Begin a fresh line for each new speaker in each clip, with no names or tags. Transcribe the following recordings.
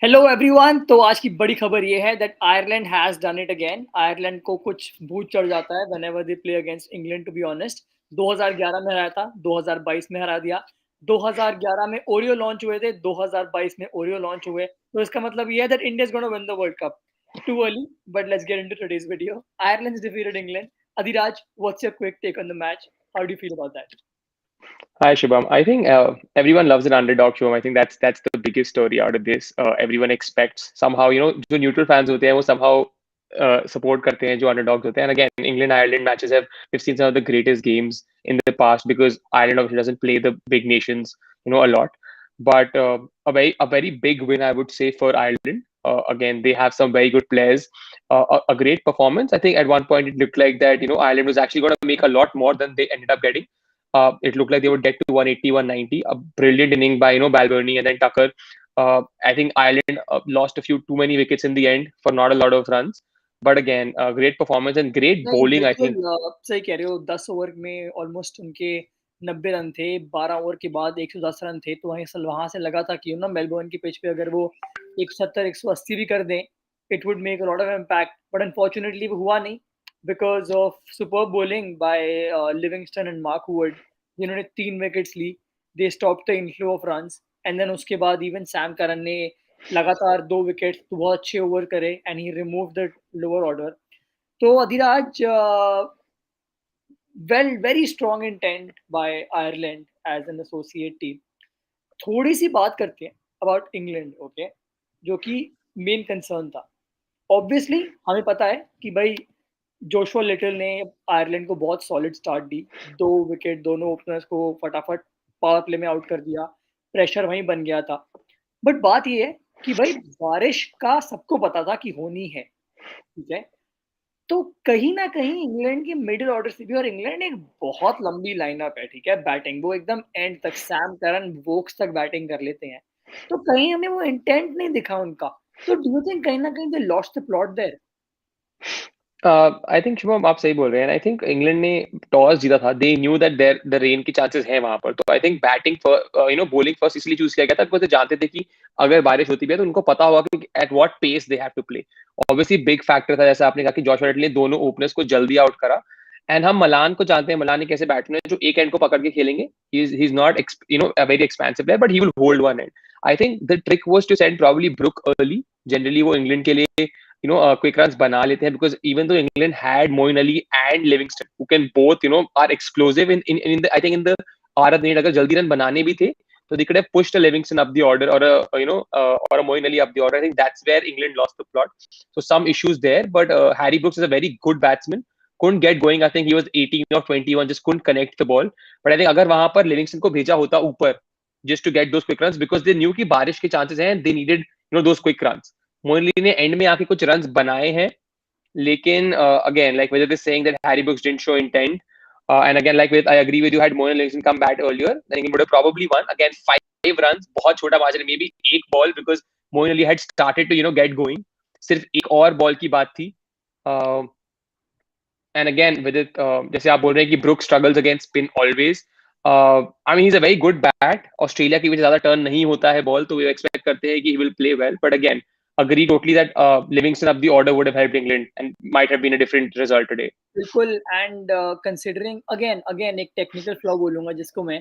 Hello everyone. तो आज की बड़ी खबर ये है that Ireland has done it again. Ireland को कुछ भूत चढ़ जाता है whenever they play against England. To be honest, 2011 में हराया था, 2022 में हरा दिया। 2011 में ओरियो लॉन्च हुए थे, 2022 में ओरियो लॉन्च हुए। तो इसका मतलब ये है that India is gonna win the World Cup. Too early, but let's get into today's video. Ireland defeated England. Adhiraj, what's your quick take on the match? How do you feel about that?
Hi Shubham. I think everyone loves an underdog, Shubham. I think that's the biggest story out of this. Everyone expects somehow, जो neutral fans होते हैं वो somehow support करते हैं जो underdogs होते हैं. And again, England-Ireland matches we've seen some of the greatest games in the past because Ireland obviously doesn't play the big nations, a lot. But a very big win, I would say, for Ireland. Again, they have some very good players. A great performance. I think at one point it looked like that, Ireland was actually going to make a lot more than they ended up getting. It looked like they would get to 180, 190. A brilliant inning by Balbirnie and then Tucker. I think Ireland lost a few too many wickets in the end for not a lot of runs. But again, great performance and great
नहीं,
bowling. I
बिल्कुल
think
सही कह रहे हो। 10 over में almost उनके 90 run थे, 12 over के बाद 110 रन थे, तो वहाँ से लगा था कि मेलबोर्न की पिच पे अगर वो 170, 180 भी कर दें, it would make a lot of impact. But unfortunately वो हुआ नहीं because of superb bowling by Livingstone and Mark Wood, जिन्होंने 3 विकेट्स ली। They stopped the inflow of runs and then उसके बाद इवन सैम करन ने लगातार 2 विकेट्स तो बहुत अच्छे ओवर करे and he removed the lower order. तो Adhiraj, very strong intent by Ireland as an associate team. थोड़ी सी बात करते हैं अबाउट इंग्लैंड, ओके, जो कि मेन कंसर्न था। ऑब्वियसली हमें पता है कि भाई जोशुआ लिटिल ने आयरलैंड को बहुत सॉलिड स्टार्ट दी। 2 विकेट दोनों ओपनर्स को फटाफट पावर प्ले में आउट कर दिया। प्रेशर वहीं बन गया था। बट बात ये है कि भाई बारिश का सबको पता था कि होनी है, ठीक है? तो कहीं न कहीं इंग्लैंड के मिडल ऑर्डर से भी, और इंग्लैंड एक बहुत लंबी लाइनअप है, ठीक है? बैटिंग वो एकदम एंड तक सैम करन, वोक्स तक बैटिंग कर लेते हैं। तो कहीं हमें वो इंटेंट नहीं दिखा उनका। तो डू यू थिंक कहीं न कहीं they lost the plot there?
I think Shubham आप सही बोल रहे हैं. आई थिंक इंग्लैंड ने टॉस जीता था. They knew that there the rain की चांसेस है वहां पर. तो I think batting bowling first इसलिए चूज किया गया था बिकॉज वो जानते थे कि अगर बारिश होती भी है तो उनको पता होगा कि at what pace they have to play. Obviously big factor था, जैसा आपने कहा कि जॉशुआ रेडली ने दोनों ओपनर्स को जल्दी आउट करा. एंड हम मलान को जानते हैं. मलान एक ऐसे बैट्समैन है जो एक एंड को पकड़ के खेलेंगे. He is not a very expensive player, but he will hold one end. I think the trick was to send probably Brook early. Generally वो इंग्लैंड के लिए quick runs बना लेते हैं because even though England had Moeen Ali and Livingston who can both are explosive in the I think in the आरत नहीं, अगर जल्दी रन बनाने भी थे तो they could have pushed a Livingston up the order or a or a Moeen Ali up the order. I think that's where England lost the plot. So some issues there, but Harry Brooks is a very good batsman. Couldn't get going. I think he was 18 or 21, just couldn't connect the ball. But I think अगर वहां पर Livingston को भेजा होता ऊपर just to get those quick runs because they knew कि बारिश के chances हैं and they needed those quick runs. Moin ली ने एंड में आके कुछ रन्स बनाए हैं, लेकिन again like whether they're saying that Harry Brooks didn't show intent, and again like with I agree with you, had Moeen Livingston come back earlier then he would have probably won. Again 5 runs बहुत छोटा margin, may be एक ball because Moeen Ali had started to get going. सिर्फ एक और ball की बात थी. And again with it, जैसे आप बोल रहे हैं कि Brooks struggles against spin always. I mean he's a very good bat. Australia की वजह ज्यादा टर्न नहीं होता है बॉल, तो वे एक्सपेक्ट करते हैं कि he will play well. But again, agree totally that Livingston up the order would have helped England and might have been a different result today.
बिल्कुल। एंड कंसिडरिंग अगेन अगेन एक technical flaw बोलूँगा जिसको मैं,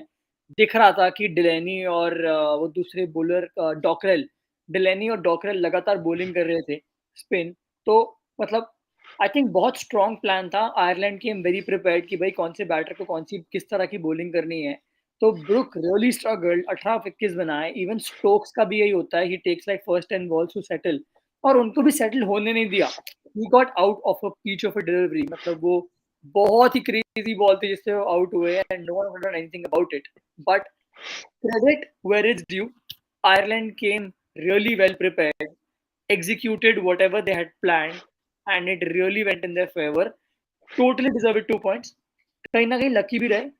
दिख रहा था कि डिलैनी और वो दूसरे बॉलर डॉकरेल, डिलैनी और डॉकरेल लगातार बॉलिंग कर रहे थे स्पिन। तो मतलब आई थिंक बहुत स्ट्रॉन्ग प्लान था आयरलैंड की। आई एम वेरी प्रिपेयर्ड कि भाई कौन से बैटर को कौन सी किस तरह की बॉलिंग करनी है। तो ब्रुक रियली स्ट्रगल्ड, 18 विकेट्स बनाए। इवन स्टोक्स का भी यही होता है, he takes like first 10 balls to settle, और उनको भी सेटल होने नहीं दिया। He got out of a pitch of a delivery, मतलब वो बहुत ही क्रेजी बॉल थी जिससे वो आउट हुए and no one done anything about it. But credit where it's due, Ireland came really well prepared, executed whatever they had planned, and it really went in their favor. Totally deserved 2 points. कहीं ना कहीं lucky भी रहे।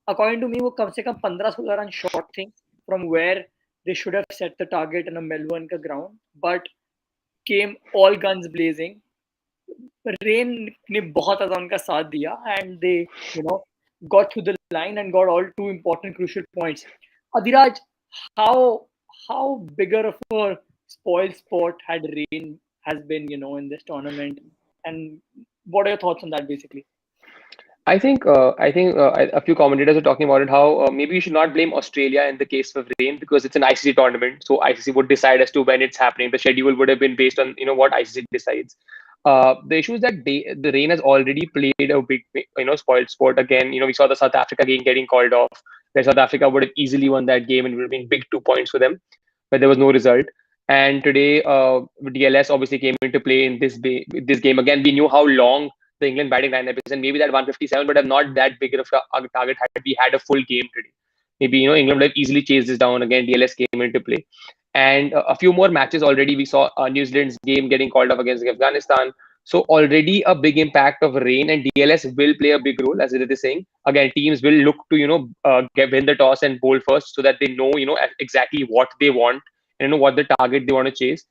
According to मी वो कम से कम 15-16 run short थे from where they should have set the target in a Melbourne का ground, but came all guns blazing. Rain ने बहुत ज़्यादा उनका साथ दिया and they got through the line and got all two important crucial points. Adiraj, how how bigger of a spoiled sport had rain has been, in this tournament. And what are your thoughts on that, basically?
I think a few commentators are talking about it how maybe you should not blame Australia in the case of rain because it's an ICC tournament, so ICC would decide as to when it's happening. The schedule would have been based on what ICC decides. The issue is that the rain has already played a big spoiled sport again. We saw the South Africa game getting called off, where South Africa would have easily won that game and would have been big 2 points for them, but there was no result. And today, DLS obviously came into play in this game again. We knew how long the England batting lineup is, and maybe that 157 would have not that big of a target had we had a full game today. Maybe England would have easily chased this down again. DLS came into play, and a few more matches already. We saw New Zealand's game getting called off against Afghanistan. So already a big impact of rain, and DLS will play a big role, as it is saying. Again, teams will look to win the toss and bowl first, so that they know exactly what they want and what the target they want to chase.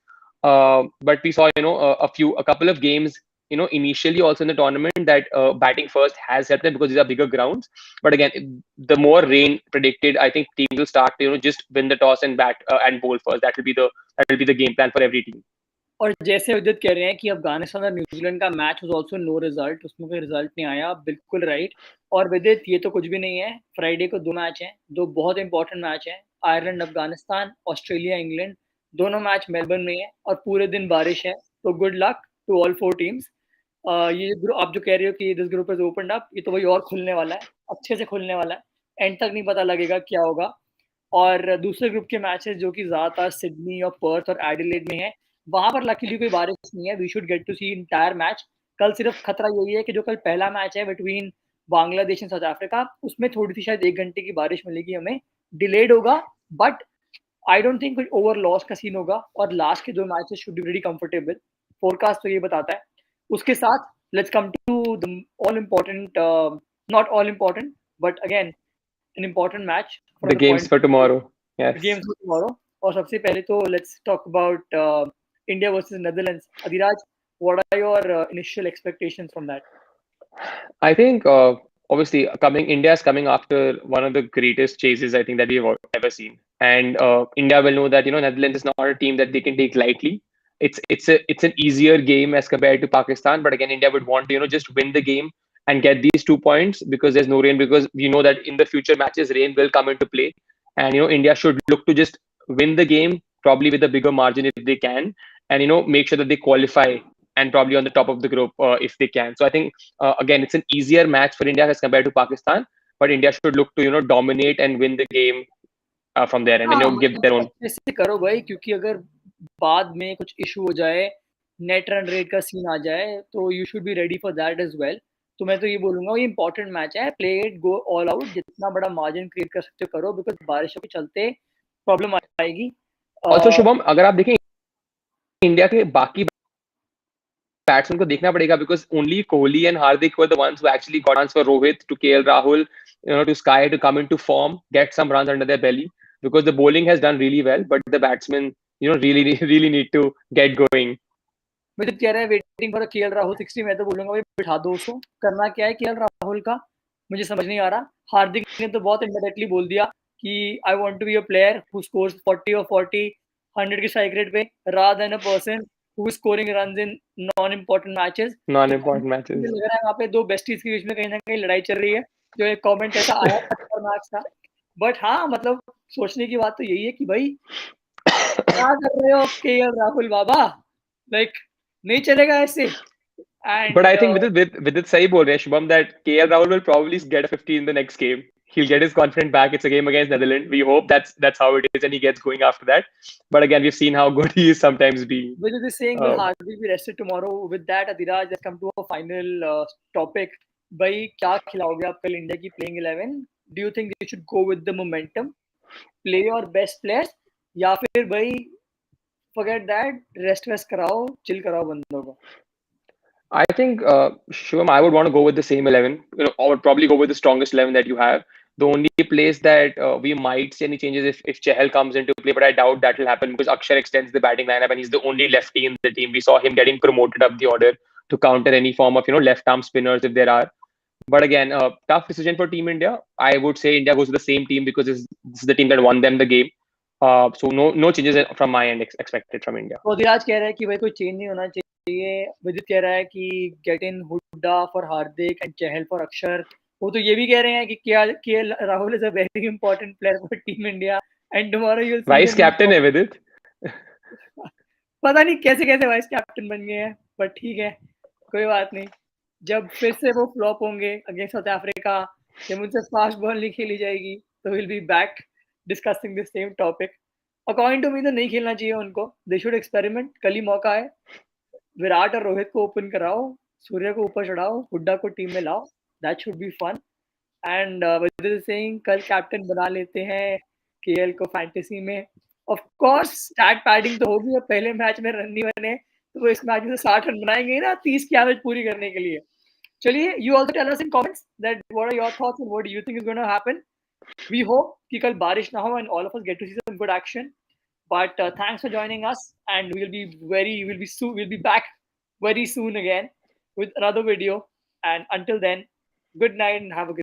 But we saw a couple of games initially also in the tournament that batting first has helped them because these are bigger grounds. But again, the more rain predicted, I think teams will start to just win the toss and bat and bowl first. That will be the game plan for every team.
और जैसे विदित कह रहे हैं कि अफगानिस्तान और New Zealand का match was also no result, उसमें कोई रिजल्ट नहीं आया, बिल्कुल राइट। और विदित ये तो कुछ भी नहीं है, फ्राइडे को 2 मैच हैं, 2 बहुत इंपॉर्टेंट मैच हैं, आयरलैंड अफगानिस्तान, ऑस्ट्रेलिया इंग्लैंड, दोनों मैच मेलबर्न में है और पूरे दिन बारिश है, तो good luck to all 4 teams. ये आप जो कह रहे हो कि this group is opened up, ये तो वही और खुलने वाला है, अच्छे से खुलने वाला है, एंड तक नहीं पता लगेगा क्या होगा। और दूसरे ग्रुप के मैचेस जो कि ज़्यादातर सिडनी और पर्थ और एडिलेड में है, वहाँ पर लकीली कोई बारिश नहीं है, we should get to see entire match. कल सिर्फ खतरा यही है कि जो कल पहला मैच है between Bangladesh and south Africa, उसमें थोड़ी-सी शायद 1 घंटे की बारिश मिलेगी हमें, डिलेड होगा, बट आई डोंट थिंक कोई ओवर लॉस का सीन होगा और लास्ट के 2 matches should be very comfortable. Forecast तो ये बताता है। उसके साथ let's come to the all important, not all important, but again an important match from
The
the
games
point
for
of view
tomorrow.
the
Yes.
games for tomorrow. और सबसे पहले तो let's talk about India versus Netherlands. Adhiraj, what are your initial expectations from that?
I think obviously India is coming after one of the greatest chases I think that we've ever seen, and India will know that Netherlands is not a team that they can take lightly. It's an easier game as compared to Pakistan, but again India would want to just win the game and get these 2 points because there's no rain, because we know that in the future matches rain will come into play, and India should look to just win the game probably with a bigger margin if they can, and make sure that they qualify and probably on the top of the group if they can. So I think again, it's an easier match for India as compared to Pakistan, but India should look to dominate and win the game from there and
हाँ,
give their own.
ऐसे करो भाई, क्योंकि अगर बाद में कुछ issue हो जाए, नेट रन रेट का सीन आ जाए, तो you should be ready for that as well. तो मैं तो ये बोलूंगा ये इंपॉर्टेंट मैच है, play it, go all out, जितना बड़ा मार्जिन क्रिएट कर सकते हो करो, बिकॉज बारिशों के चलते प्रॉब्लम आएगी।
Also शुभम, अगर आप देखें इंडिया के बाकी बैट्समैन को देखना पड़ेगा because only Kohli and Hardik were the ones who actually got chance for Rohit to KL Rahul, to Sky to come into form, get some runs under their belly, because the bowling has done really well, but the batsmen really really need to get going.
विदित कह रहा है waiting for KL Rahul 60, मैं तो बोलूंगा भाई बिठा दो उसको, करना क्या है केएल राहुल का, मुझे समझ नहीं आ रहा। हार्दिक ने तो बहुत इनडायरेक्टली बोल दिया कि I want to be a player who scores 40 और 40 100 की स्ट्राइक रेट पे, rather than a person who is scoring runs in non important matches.
मुझे
लग रहा है वहाँ पे 2 बेस्टीज के बीच में कहीं ना कहीं लड़ाई चल रही है, जो एक कमेंट ऐसा आया खतरनाक सा। बट हाँ, मतलब सोचने की बात तो यही है कि भाई क्या कर रहे हो केएल राहुल बाबा, लाइक नहीं चलेगा ऐसे। And
But I think with it sahi bol rahe hain, Shubham, that KL Rahul will probably get a 50 in the next game. He'll get his confidence back. It's a game against Netherlands. We hope that's how it is, and he gets going after that. But again, we've seen how good he is sometimes being.
Vijay is saying will Hardik be rested tomorrow? With that, Adhiraj, let's come to a final topic. भाई क्या खिलाओगे आप कल India की playing 11? Do you think they should go with the momentum, play your best players, या फिर भाई forget that, rest कराओ, chill कराओ बंदों को?
I think, Shivam, I would want to go with the same 11. I would probably go with the strongest 11 that you have. The only place that we might see any changes if Chahal comes into play, but I doubt that will happen because Akshar extends the batting lineup and he's the only lefty in the team. We saw him getting promoted up the order to counter any form of left arm spinners if there are. But again, tough decision for Team India. I would say India goes to the same team because this is the team that won them the game. So no changes from my end expected from India.
तो धीराज कह रहा है कि भाई कोई change नहीं होना चाहिए। विदित कह रहा है कि get in Hooda for Hardik and Chahal for अक्षर। वो तो ये भी कह रहे हैं कि KL Rahul is a very important player for team India and tomorrow you will see
vice
them in
captain है विदित।
पता नहीं कैसे कैसे वाइस कैप्टन बन गए हैं, बट ठीक है, कोई बात नहीं। जब फिर से वो फ्लॉप होंगे अगेंस्ट साउथ अफ्रीका, जब उनसे फास्ट बॉल नहीं खेली जाएगी, तो will be back discussing this same topic. According to me तो नहीं खेलना चाहिए उनको, दे शुड एक्सपेरिमेंट। कल ही मौका है, विराट और रोहित को ओपन कराओ, सूर्य को ऊपर चढ़ाओ, हुड्डा को टीम में लाओ, that should be fun. And with saying कल कैप्टन बना लेते हैं केएल को फैंटेसी में। ऑफ कोर्स स्टैट पैडिंग तो होगी, और पहले मैच में रन नहीं बने तो वो इस मैच में 60 रन बनाएंगे ना 30 की एवरेज पूरी करने के लिए। चलिए, you also tell us in comments that what are your thoughts and what do you think is gonna happen. We hope कि कल बारिश ना हो and all of us get to see some good action. But thanks for joining us, and we'll be back very soon again with another video. And until then, good night and have a good